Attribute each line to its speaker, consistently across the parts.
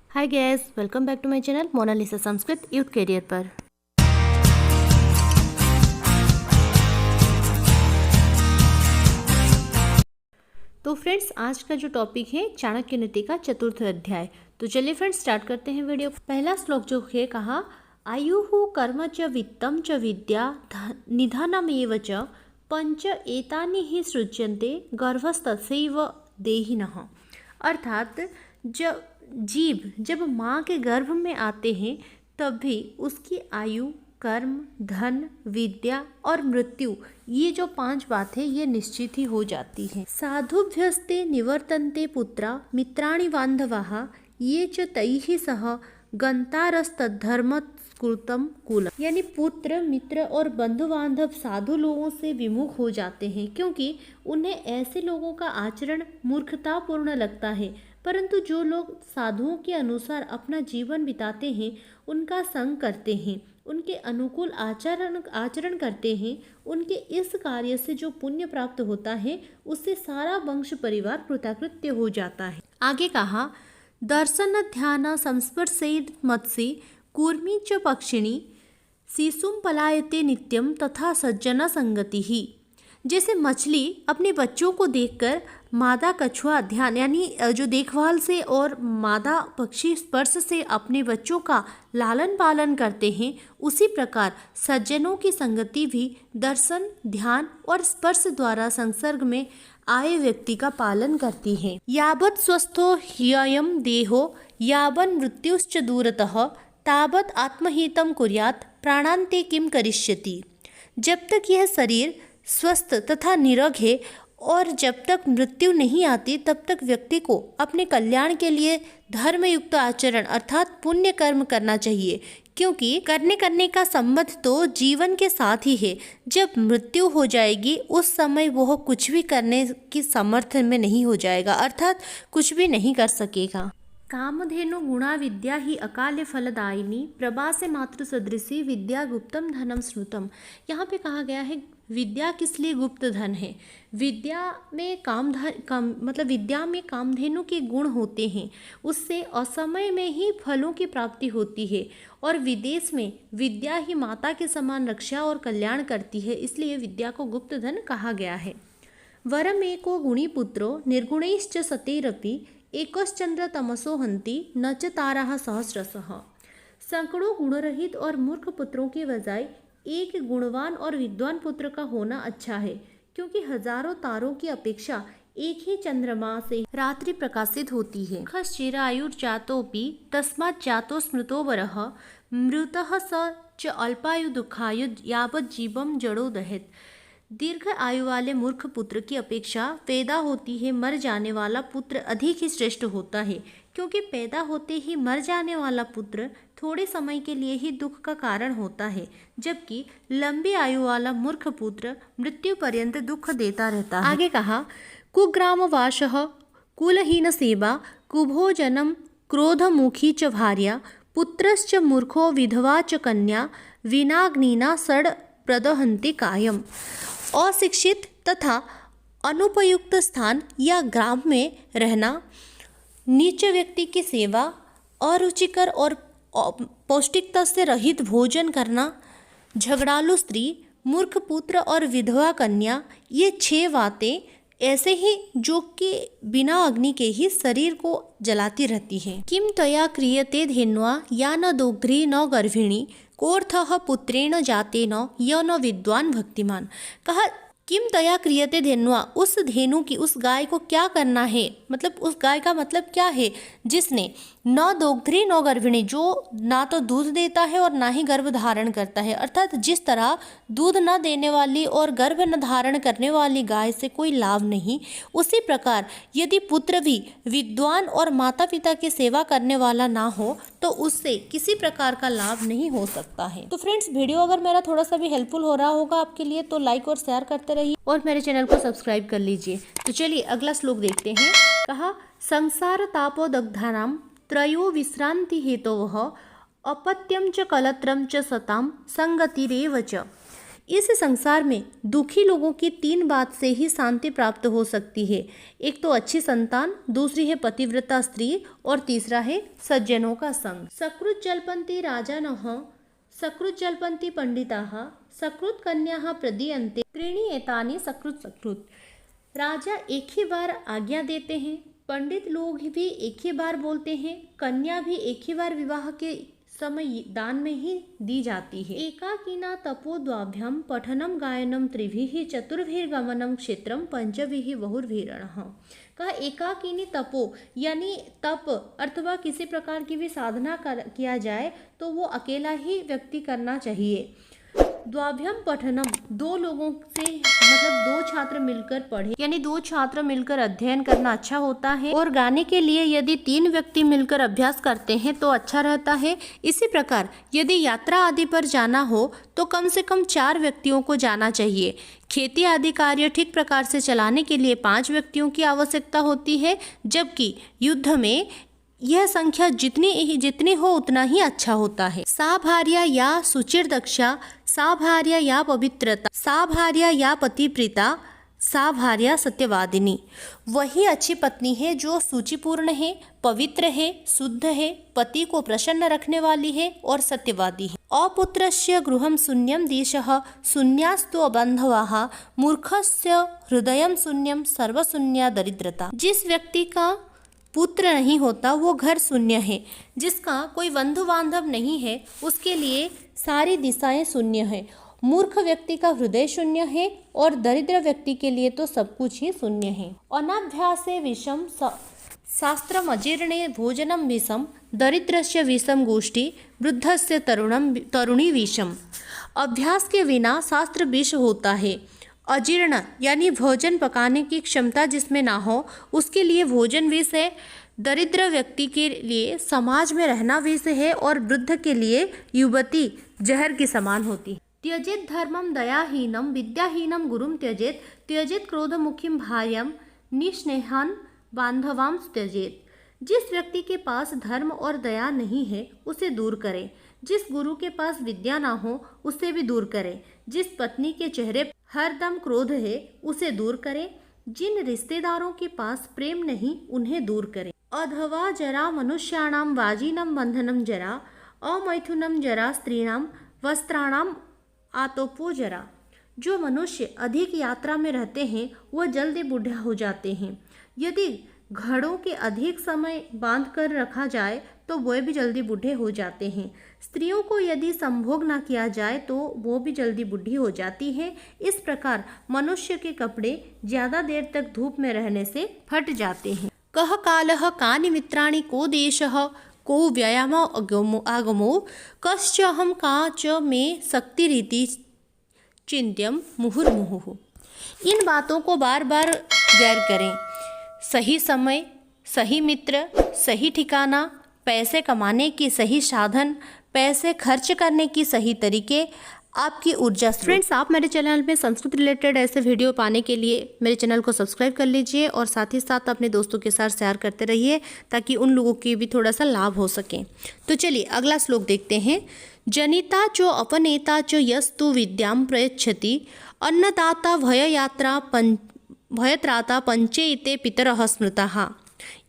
Speaker 1: Hi guys, welcome back to my channel Monalisa Sanskrit youth career पर। तो friends, आज का जो टॉपिक है चाणक्य नीति का चतुर्थ अध्याय। तो चलिए फ्रेंड्स, स्टार्ट करते हैं वीडियो। पहला श्लोक जो है कहा, आयुः कर्म च वित्तं च विद्या निधनमेव च पंच एतानि ही सृज्यन्ते गर्भस्तस्यैव देहिनः। अर्थात जब माँ के गर्भ में आते हैं तब भी उसकी आयु, कर्म, धन, विद्या और मृत्यु, ये जो 5 बातें ये निश्चित ही हो जाती हैं। साधुभ्यस्ते निवर्तन्ते पुत्रा मित्राणि बान्धवाः ये च तैः सह गन्तारस्तद्धर्म कृतम कुलम। यानी पुत्र, मित्र और बंधु बांधव साधु लोगों से विमुख हो जाते हैं क्योंकि उन्हें ऐसे लोगों का आचरण मूर्खतापूर्ण लगता है। परंतु जो लोग साधुओं के अनुसार अपना जीवन बिताते हैं, उनका संग करते हैं, उनके अनुकूल आचरण करते हैं, उनके इस कार्य से जो पुण्य प्राप्त होता है उससे सारा वंश परिवार कृतकृत्य हो जाता है। आगे कहा, दर्शन ध्यान संस्पर्शेद मत्स्य कूर्मी च पक्षिणी शिशुम पलायते नित्यम तथा सज्जन संगति ही। जैसे मछली अपने बच्चों को देखकर मादा कछुआ ध्यान यानी जो देखभाल से और मादा पक्षी स्पर्श से अपने बच्चों का लालन पालन करते हैं, उसी प्रकार सज्जनों की संगति भी दर्शन, ध्यान और स्पर्श द्वारा संसर्ग में आए व्यक्ति का पालन करती है। यावत् स्वस्थो ह्ययं देहो यावन् मृत्युश्च दूरतः तावत् आत्महितं कुर्यात् प्राणान्ते किम करिष्यति। जब तक यह शरीर स्वस्थ तथा निरोग है और जब तक मृत्यु नहीं आती तब तक व्यक्ति को अपने कल्याण के लिए धर्मयुक्त आचरण अर्थात पुण्य कर्म करना चाहिए, क्योंकि करने का संबंध तो जीवन के साथ ही है। जब मृत्यु हो जाएगी उस समय वह कुछ भी करने की समर्थ में नहीं हो जाएगा, अर्थात कुछ भी नहीं कर सकेगा। कामधेनु गुणा विद्या ही अकाल्य फलदायिनी प्रभासे मातृ सदृशी विद्या गुप्तम धनम स्नुतम। यहाँ पे कहा गया है विद्या किस लिए गुप्त धन है। विद्या में कामधेनु के गुण होते हैं, उससे असमय में ही फलों की प्राप्ति होती है और विदेश में विद्या ही माता के समान रक्षा और कल्याण करती है, इसलिए विद्या को गुप्त धन कहा गया है। वरम एको गुणी पुत्रो निर्गुणैश्च सतेरपि एकश्चंद्र तमसो हंति न च ताराः सहस्रशः। सैकड़ों गुणरहित और मूर्ख पुत्रों के बजाय एक गुणवान और विद्वान पुत्र का होना अच्छा है, क्योंकि हजारों तारों की अपेक्षा एक ही चंद्रमा से रात्रि प्रकाशित होती है। चिरायुर्जातोपि तस्मात् जातो स्मृतो वरः मृतः स च अल्पायु दुःखायु यावत् जीवम जड़ो दहेत। दीर्घ आयु वाले मूर्ख पुत्र की अपेक्षा पैदा होती है मर जाने वाला पुत्र अधिक ही श्रेष्ठ होता है, क्योंकि पैदा होते ही मर जाने वाला पुत्र थोड़े समय के लिए ही दुख का कारण होता है, जबकि लंबी आयु वाला मूर्ख पुत्र मृत्यु पर्यंत दुख देता रहता है। आगे कहा, कुग्रामवासः कुलहीन सेवा कुभोजनम क्रोधमुखी च भार्या पुत्रश्च मूर्खो विधवा च कन्या विनाग्निना सड़ प्रदहन्ति कायम। अशिक्षित तथा अनुपयुक्त स्थान या ग्राम में रहना, नीच व्यक्ति की सेवा, अरुचिकर और पौष्टिकता से रहित भोजन करना, झगड़ालू स्त्री, मूर्ख पुत्र और विधवा कन्या, ये 6 बातें ऐसे ही जो कि बिना अग्नि के ही शरीर को जलाती रहती हैं। किम तया क्रियते धेन्वा या न दोग्ध्री न गर्भिणी कोर्थः पुत्रेण जातेन य न विद्वान भक्तिमान। कहा, किम तया क्रियते धेन्वा, उस धेनु की, उस गाय को क्या करना है, मतलब उस गाय का मतलब क्या है जिसने न दोग्ध्री न गर्भिणी, जो ना तो दूध देता है और ना ही गर्भ धारण करता है, अर्थात जिस तरह दूध न देने वाली और गर्भ न धारण करने वाली गाय से कोई लाभ नहीं, उसी प्रकार यदि पुत्र भी विद्वान और माता पिता की सेवा करने वाला ना हो तो उससे किसी प्रकार का लाभ नहीं हो सकता है। तो फ्रेंड्स, वीडियो अगर मेरा थोड़ा सा भी हेल्पफुल हो रहा होगा आपके लिए तो लाइक और शेयर करते रहिए और मेरे चैनल को सब्सक्राइब कर लीजिए। तो चलिए अगला श्लोक देखते हैं। कहा, संसार तापो दग्धानाम त्रयो विश्रांति हेतोः अपत्यम च कलत्रम च सताम संगतिरेव च। इस संसार में दुखी लोगों की 3 बात से ही शांति प्राप्त हो सकती है। एक तो अच्छी संतान, दूसरी है पतिव्रता स्त्री और तीसरा है सज्जनों का संग। सकृत जल्पन्ति राजानः सकृत जल्पन्ति पंडिताः सकृत कन्याः प्रदीयन्ते त्रीणि एतानि सकृत सकृत। राजा एक ही बार आज्ञा देते हैं, पंडित लोग भी एक ही बार बोलते हैं, कन्या भी एक ही बार विवाह के समय दान में ही दी जाती है। एकाकिना तपो द्वाभ्याम पठनम गायनम त्रिभिः चतुर्भिर्गमनम क्षेत्रम पंचभिः बहुर्भिरणः। कहा एकाकिनी तपो यानी तप अथवा किसी प्रकार की भी साधना किया जाए तो वो अकेला ही व्यक्ति करना चाहिए। द्वाभ्याम पठनम 2 लोगों से मतलब 2 छात्र मिलकर पढ़े यानी 2 छात्र मिलकर अध्ययन करना अच्छा होता है। और गाने के लिए यदि 3 व्यक्ति मिलकर अभ्यास करते हैं तो अच्छा रहता है। इसी प्रकार यदि यात्रा आदि पर जाना हो तो कम से कम 4 व्यक्तियों को जाना चाहिए। खेती आदि कार्य ठीक प्रकार से चलाने के लिए 5 व्यक्तियों की आवश्यकता होती है, जबकि युद्ध में यह संख्या जितनी हो उतना ही अच्छा होता है। सा भार्या या सुचिर्दक्षा सा भार्या या पवित्रता सा भार्या या पतिप्रीता सा भार्या सत्यवादिनी। वही अच्छी पत्नी है जो सूचिपूर्ण है, पवित्र है, शुद्ध है, पति को प्रसन्न रखने वाली है और सत्यवादी है। अपुत्रस्य गृहं शून्यं दिशः शून्यास्तु अबान्धवाः मूर्खस्य हृदयं शून्यं सर्वशून्या दरिद्रता। जिस व्यक्ति का पुत्र नहीं होता वो घर शून्य है, जिसका कोई बंधु बांधव नहीं है उसके लिए सारी दिशाएं शून्य है। मूर्ख व्यक्ति का हृदय शून्य है और दरिद्र व्यक्ति के लिए तो सब कुछ ही शून्य है। अनाभ्यासे विषम शास्त्रम अजीर्णे भोजनम विषम दरिद्रस्य विषम गोष्ठी वृद्धस्य तरुणी विषम। अभ्यास के बिना शास्त्र विष होता है। अजीर्ण यानी भोजन पकाने की क्षमता जिसमें ना हो उसके लिए भोजन विष है। दरिद्र व्यक्ति के लिए समाज में रहना विष है और वृद्ध के लिए युवती जहर की समान होती है। त्यजेत धर्मम दयाहीनम विद्याहीनम गुरुम त्यजेत त्यजेत क्रोधमुखीम भार्याम निस्नेहान बांधवाम त्यजेत। जिस व्यक्ति के पास धर्म और दया नहीं है उसे दूर करें। जिस गुरु के पास विद्या ना हो उसे भी दूर करें। जिस पत्नी के चेहरे हरदम क्रोध है उसे दूर करें। जिन रिश्तेदारों के पास प्रेम नहीं उन्हें दूर करें। अधवा जरा मनुष्याणाम वाजिनम बंधनम जरा अमैथुनम जरा स्त्रीणाम वस्त्राणाम आतोपो जरा। जो मनुष्य अधिक यात्रा में रहते हैं वह जल्दी बूढ़ा हो जाते हैं। यदि घड़ों के अधिक समय बांध कर रखा जाए तो वह भी जल्दी बूढ़े हो जाते हैं। स्त्रियों को यदि संभोग ना किया जाए तो वो भी जल्दी बूढ़ी हो जाती है। इस प्रकार मनुष्य के कपड़े ज्यादा देर तक धूप में रहने से फट जाते हैं। कह कालः कानि मित्राणि को देशः को व्यायाम आगमो कश्चहम का च मे शक्तिरीति चिंत्यम मुहुर्मुहुः। इन बातों को बार बार गौर करें। सही समय, सही मित्र, सही ठिकाना, पैसे कमाने की सही साधन, पैसे खर्च करने की सही तरीके, आपकी ऊर्जा। फ्रेंड्स, आप मेरे चैनल में संस्कृत रिलेटेड ऐसे वीडियो पाने के लिए मेरे चैनल को सब्सक्राइब कर लीजिए और साथ ही साथ अपने दोस्तों के साथ शेयर करते रहिए ताकि उन लोगों की भी थोड़ा सा लाभ हो सके। तो चलिए अगला श्लोक देखते हैं। जनिता चो अपनेता चो यस्तु विद्याम प्रयच्छति अन्नदाता भयत्राता पंचेते पितरः स्मृतः।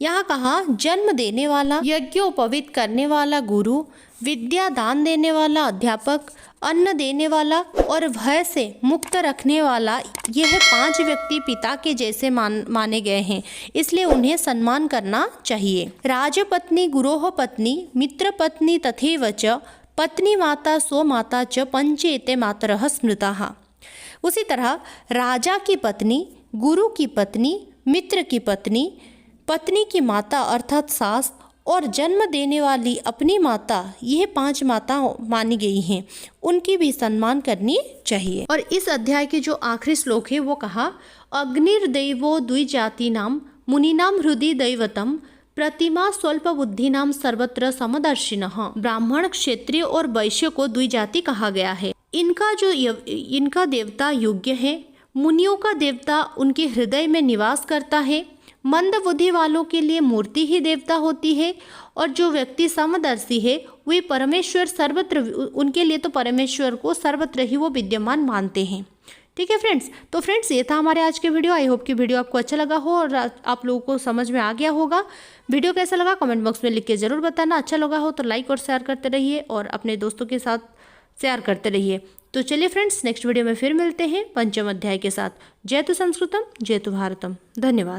Speaker 1: यहाँ कहा जन्म देने वाला, यज्ञोपवीत करने वाला गुरु, विद्या दान देने वाला अध्यापक, अन्न देने वाला और भय से मुक्त रखने वाला, यह 5 व्यक्ति पिता के जैसे माने गए हैं, इसलिए उन्हें सम्मान करना चाहिए। राजपत्नी गुरोः पत्नी मित्र पत्नी तथैव च पत्नी माता सो माता च पंचेते मातरः स्मृतः। उसी तरह राजा की पत्नी, गुरु की पत्नी, मित्र की पत्नी, पत्नी की माता अर्थात सास और जन्म देने वाली अपनी माता, यह 5 माता मानी गई हैं, उनकी भी सम्मान करनी चाहिए। और इस अध्याय के जो आखिरी श्लोक है वो कहा अग्निर्दैवो द्विजातीनाम मुनीनाम हृदि दैवतम प्रतिमा स्वल्प बुद्धिनाम सर्वत्र समदर्शिनः। ब्राह्मण, क्षत्रिय और वैश्य को द्विजाति कहा गया है। इनका देवता योग्य है। मुनियों का देवता उनके हृदय में निवास करता है। मंद बुद्धि वालों के लिए मूर्ति ही देवता होती है, और जो व्यक्ति समदर्शी है वे परमेश्वर सर्वत्र, उनके लिए तो परमेश्वर को सर्वत्र ही वो विद्यमान मानते हैं। ठीक है फ्रेंड्स, तो फ्रेंड्स ये था हमारे आज के वीडियो। आई होप कि वीडियो आपको अच्छा लगा हो और आप लोगों को समझ में आ गया होगा। वीडियो कैसा लगा कमेंट बॉक्स में लिख के ज़रूर बताना। अच्छा लगा हो तो लाइक और शेयर करते रहिए और अपने दोस्तों के साथ शेयर करते रहिए। तो चलिए फ्रेंड्स, नेक्स्ट वीडियो में फिर मिलते हैं पंचम अध्याय के साथ। जयतु संस्कृतम जयतु भारतम। धन्यवाद।